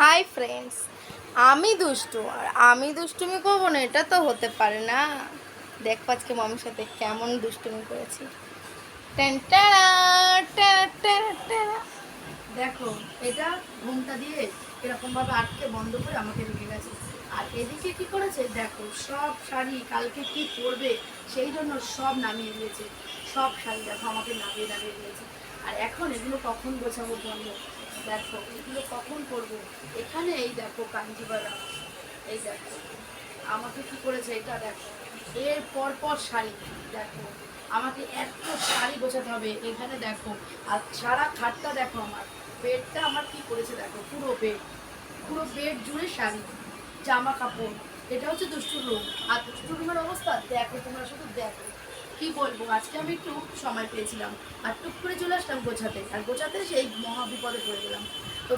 Hi friends, আমি দুষ্টু আর আমি দুষ্টুমি করবো না এটা তো হতে পারে না। দেখো আজকে মামির সাথে কেমন দুষ্টুমি করেছি। টেন টেরা, টেরা টেরা টেরা। দেখো, এটা ঘুমটা দিয়ে এরকমভাবে আটকে বন্ধ করে আমাকে রেখে গেছে। আর এদিকে কি করেছে দেখো, সব শাড়ি কালকে কি পরবে সেই জন্য সব নামিয়ে দিয়েছে। সব শাড়ি দেখো আমাকে নামিয়ে নামিয়ে দিয়েছে। আর এখন এগুলো কখন গোছাবো বন্ধ, দেখো এগুলো কখন করবো। এখানে এই দেখো কাঞ্জিবালা, এই দেখো আমাকে কি করেছে এটা দেখো, এর পর পর শাড়ি দেখো, আমাকে এত শাড়ি গোছাতে হবে। এখানে দেখো, আর সারা খাটটা দেখো, আমার বেডটা আমার কি করেছে দেখো, পুরো বেড জুড়ে শাড়ি, জামা কাপড়। এটা হচ্ছে দুষ্টুর রুম। আর দুষ্টুর রুমের অবস্থা দেখো, তোমরা শুধু দেখো। কি বলবো, আজকে আমি একটু সময় পেয়েছিলাম আর টুক করে চলে আসলাম গোছাতে, আর গোছাতে সেই মহা বিপদে পড়ে গেলাম। তো